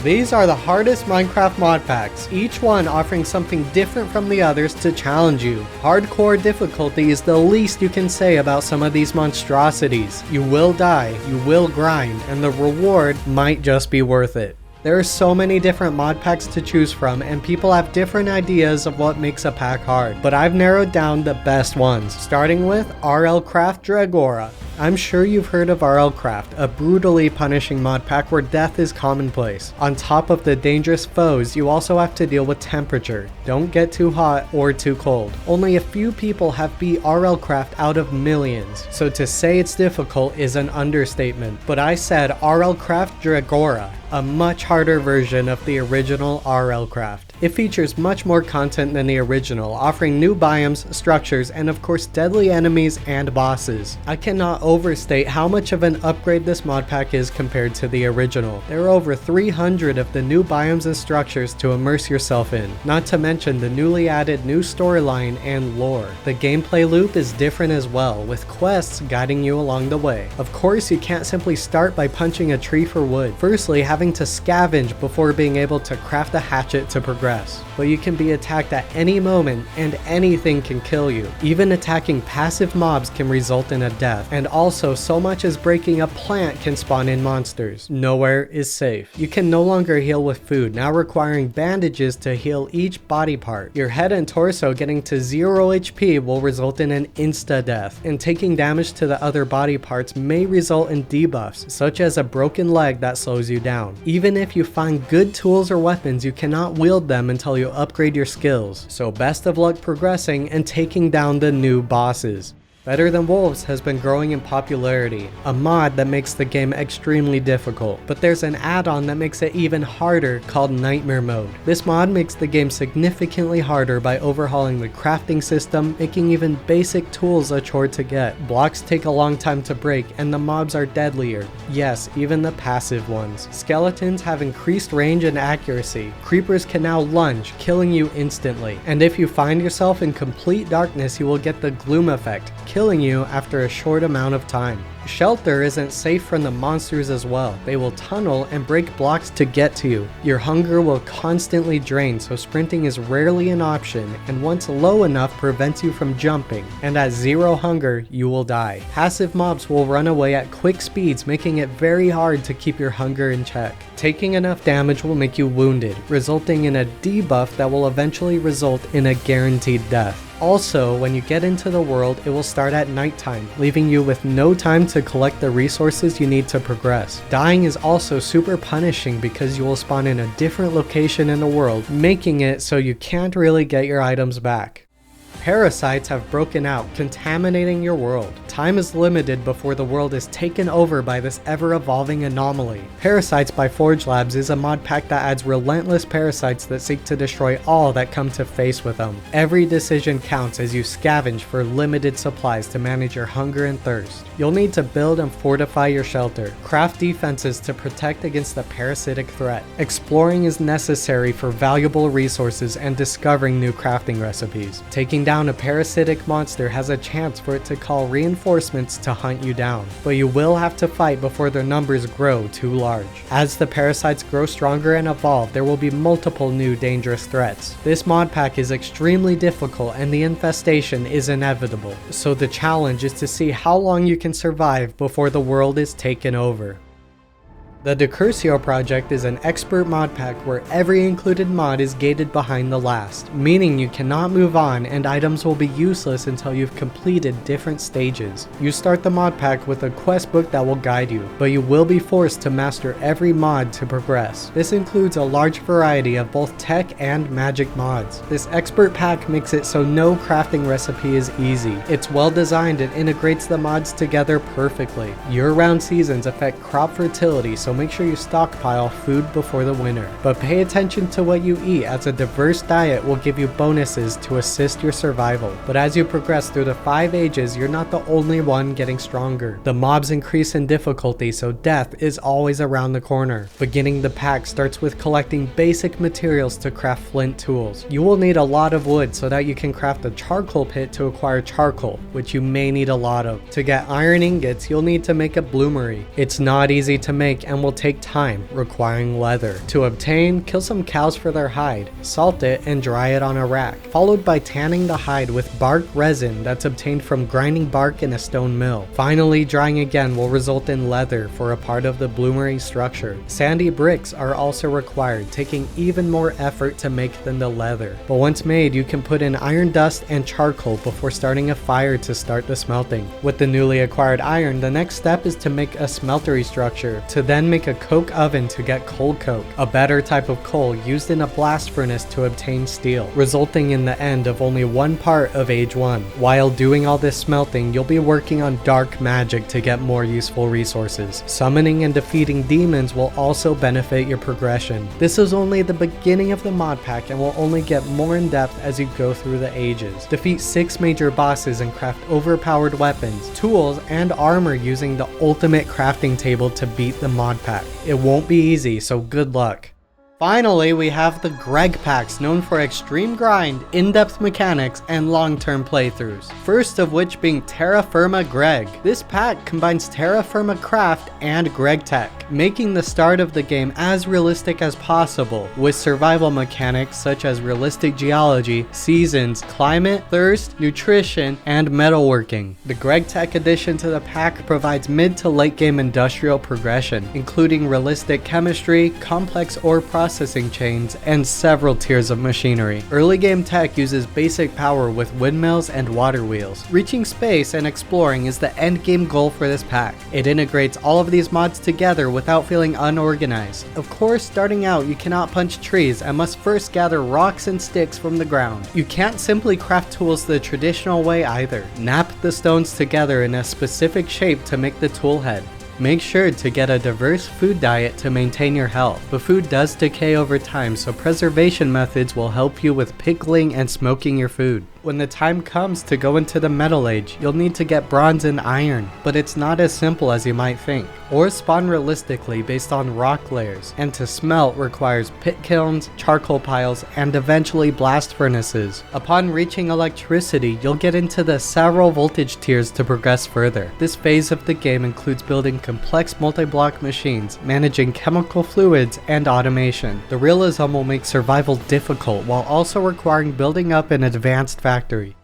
These are the hardest Minecraft mod packs, each one offering something different from the others to challenge you. Hardcore difficulty is the least you can say about some of these monstrosities. You will die, you will grind, and the reward might just be worth it. There are so many different mod packs to choose from, and people have different ideas of what makes a pack hard, but I've narrowed down the best ones, starting with RLCraft Dregora. I'm sure you've heard of RLCraft, a brutally punishing mod pack where death is commonplace. On top of the dangerous foes, you also have to deal with temperature. Don't get too hot or too cold. Only a few people have beat RLCraft out of millions, so to say it's difficult is an understatement. But I said RLCraft Dregora, a much harder version of the original RLCraft. It features much more content than the original, offering new biomes, structures, and of course deadly enemies and bosses. I cannot overstate how much of an upgrade this mod pack is compared to the original. There are over 300 of the new biomes and structures to immerse yourself in, not to mention the newly added new storyline and lore. The gameplay loop is different as well, with quests guiding you along the way. Of course, you can't simply start by punching a tree for wood, firstly having to scavenge before being able to craft a hatchet to progress. But you can be attacked at any moment and anything can kill you. Even attacking passive mobs can result in a death, and also so much as breaking a plant can spawn in monsters. Nowhere is safe. You can no longer heal with food, now requiring bandages to heal each body part. Your head and torso getting to 0 HP will result in an insta death, and taking damage to the other body parts may result in debuffs, such as a broken leg that slows you down. Even if you find good tools or weapons, you cannot wield them until you upgrade your skills, so best of luck progressing and taking down the new bosses. Better Than Wolves has been growing in popularity, a mod that makes the game extremely difficult, but there's an add-on that makes it even harder called Nightmare Mode. This mod makes the game significantly harder by overhauling the crafting system, making even basic tools a chore to get. Blocks take a long time to break, and the mobs are deadlier. Yes, even the passive ones. Skeletons have increased range and accuracy. Creepers can now lunge, killing you instantly. And if you find yourself in complete darkness, you will get the gloom effect, killing you after a short amount of time. Shelter isn't safe from the monsters as well. They will tunnel and break blocks to get to you. Your hunger will constantly drain, so sprinting is rarely an option, and once low enough prevents you from jumping, and at 0 hunger you will die. Passive mobs will run away at quick speeds, making it very hard to keep your hunger in check. Taking enough damage will make you wounded, resulting in a debuff that will eventually result in a guaranteed death. Also, when you get into the world, it will start at nighttime, leaving you with no time to collect the resources you need to progress. Dying is also super punishing because you will spawn in a different location in the world, making it so you can't really get your items back. Parasites have broken out, contaminating your world. Time is limited before the world is taken over by this ever-evolving anomaly. Parasites by Forge Labs is a mod pack that adds relentless parasites that seek to destroy all that come to face with them. Every decision counts as you scavenge for limited supplies to manage your hunger and thirst. You'll need to build and fortify your shelter, craft defenses to protect against the parasitic threat. Exploring is necessary for valuable resources and discovering new crafting recipes. Taking down a parasitic monster has a chance for it to call reinforcements to hunt you down, but you will have to fight before their numbers grow too large. As the parasites grow stronger and evolve, there will be multiple new dangerous threats. This mod pack is extremely difficult and the infestation is inevitable, so the challenge is to see how long you can survive before the world is taken over. The DecursioProject is an expert mod pack where every included mod is gated behind the last, meaning you cannot move on and items will be useless until you've completed different stages. You start the mod pack with a quest book that will guide you, but you will be forced to master every mod to progress. This includes a large variety of both tech and magic mods. This expert pack makes it so no crafting recipe is easy. It's well designed and integrates the mods together perfectly. Year-round seasons affect crop fertility, so make sure you stockpile food before the winter. But pay attention to what you eat, as a diverse diet will give you bonuses to assist your survival. But as you progress through the 5 ages, you're not the only one getting stronger. The mobs increase in difficulty, so death is always around the corner. Beginning the pack starts with collecting basic materials to craft flint tools. You will need a lot of wood so that you can craft a charcoal pit to acquire charcoal, which you may need a lot of. To get iron ingots, you'll need to make a bloomery. It's not easy to make and and will take time, requiring leather. To obtain, kill some cows for their hide, salt it, and dry it on a rack, followed by tanning the hide with bark resin that's obtained from grinding bark in a stone mill. Finally, drying again will result in leather for a part of the bloomery structure. Sandy bricks are also required, taking even more effort to make than the leather. But once made, you can put in iron dust and charcoal before starting a fire to start the smelting. With the newly acquired iron, the next step is to make a smeltery structure, to then make a coke oven to get coal coke, a better type of coal used in a blast furnace to obtain steel, resulting in the end of only one part of Age 1. While doing all this smelting, you'll be working on dark magic to get more useful resources. Summoning and defeating demons will also benefit your progression. This is only the beginning of the mod pack and will only get more in depth as you go through the ages. Defeat 6 major bosses and craft overpowered weapons, tools, and armor using the ultimate crafting table to beat the mod pack. It won't be easy, so good luck. Finally, we have the Greg packs, known for extreme grind, in-depth mechanics, and long-term playthroughs. First of which being Terra Firma Greg. This pack combines Terra Firma Craft and Greg Tech, making the start of the game as realistic as possible, with survival mechanics such as realistic geology, seasons, climate, thirst, nutrition, and metalworking. The Greg Tech addition to the pack provides mid to late game industrial progression, including realistic chemistry, complex ore processing chains, and several tiers of machinery. Early game tech uses basic power with windmills and water wheels. Reaching space and exploring is the end game goal for this pack. It integrates all of these mods together without feeling unorganized. Of course, starting out you cannot punch trees and must first gather rocks and sticks from the ground. You can't simply craft tools the traditional way either. Knap the stones together in a specific shape to make the tool head. Make sure to get a diverse food diet to maintain your health, but food does decay over time, so preservation methods will help you with pickling and smoking your food. When the time comes to go into the Metal Age, you'll need to get bronze and iron, but it's not as simple as you might think. Ores spawn realistically based on rock layers, and to smelt requires pit kilns, charcoal piles, and eventually blast furnaces. Upon reaching electricity, you'll get into the several voltage tiers to progress further. This phase of the game includes building complex multi-block machines, managing chemical fluids, and automation. The realism will make survival difficult while also requiring building up an advanced factory.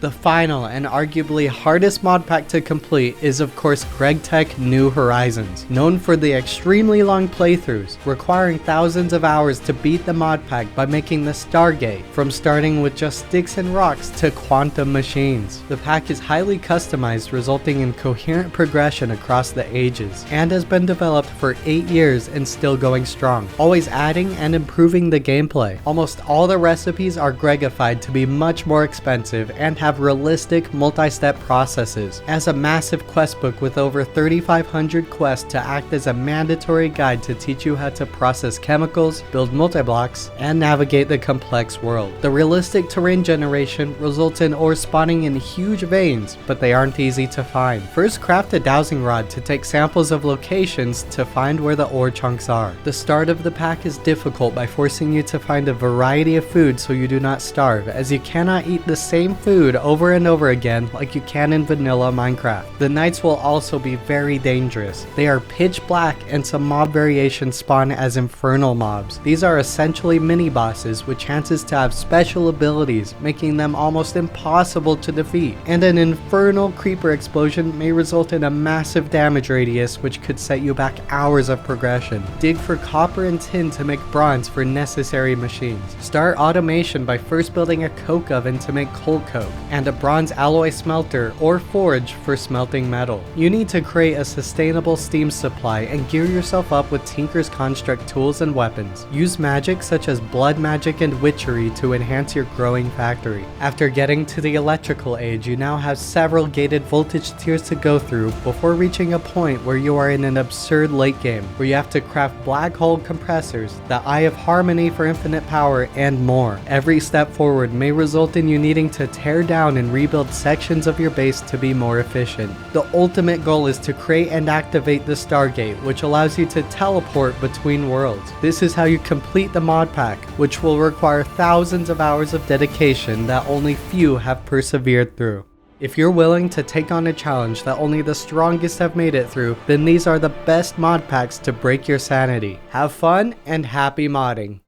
The final and arguably hardest mod pack to complete is of course Greg Tech New Horizons, known for the extremely long playthroughs, requiring thousands of hours to beat the mod pack by making the Stargate, from starting with just sticks and rocks to quantum machines. The pack is highly customized, resulting in coherent progression across the ages, and has been developed for 8 years and still going strong, always adding and improving the gameplay. Almost all the recipes are Gregified to be much more expensive and have realistic multi-step processes, as a massive quest book with over 3,500 quests to act as a mandatory guide to teach you how to process chemicals, build multi-blocks, and navigate the complex world. The realistic terrain generation results in ore spawning in huge veins, but they aren't easy to find. First, craft a dowsing rod to take samples of locations to find where the ore chunks are. The start of the pack is difficult by forcing you to find a variety of food so you do not starve, as you cannot eat the same food over and over again like you can in vanilla Minecraft. The nights will also be very dangerous. They are pitch black, and some mob variations spawn as infernal mobs. These are essentially mini bosses with chances to have special abilities, making them almost impossible to defeat. And an infernal creeper explosion may result in a massive damage radius which could set you back hours of progression. Dig for copper and tin to make bronze for necessary machines. Start automation by first building a coke oven to make coal coke, and a bronze alloy smelter or forge for smelting metal. You need to create a sustainable steam supply and gear yourself up with Tinker's Construct tools and weapons. Use magic such as blood magic and witchery to enhance your growing factory. After getting to the electrical age, you now have several gated voltage tiers to go through before reaching a point where you are in an absurd late game, where you have to craft black hole compressors, the Eye of Harmony for infinite power, and more. Every step forward may result in you needing to tear down and rebuild sections of your base to be more efficient. The ultimate goal is to create and activate the Stargate, which allows you to teleport between worlds. This is how you complete the mod pack, which will require thousands of hours of dedication that only few have persevered through. If you're willing to take on a challenge that only the strongest have made it through, then these are the best mod packs to break your sanity. Have fun and happy modding!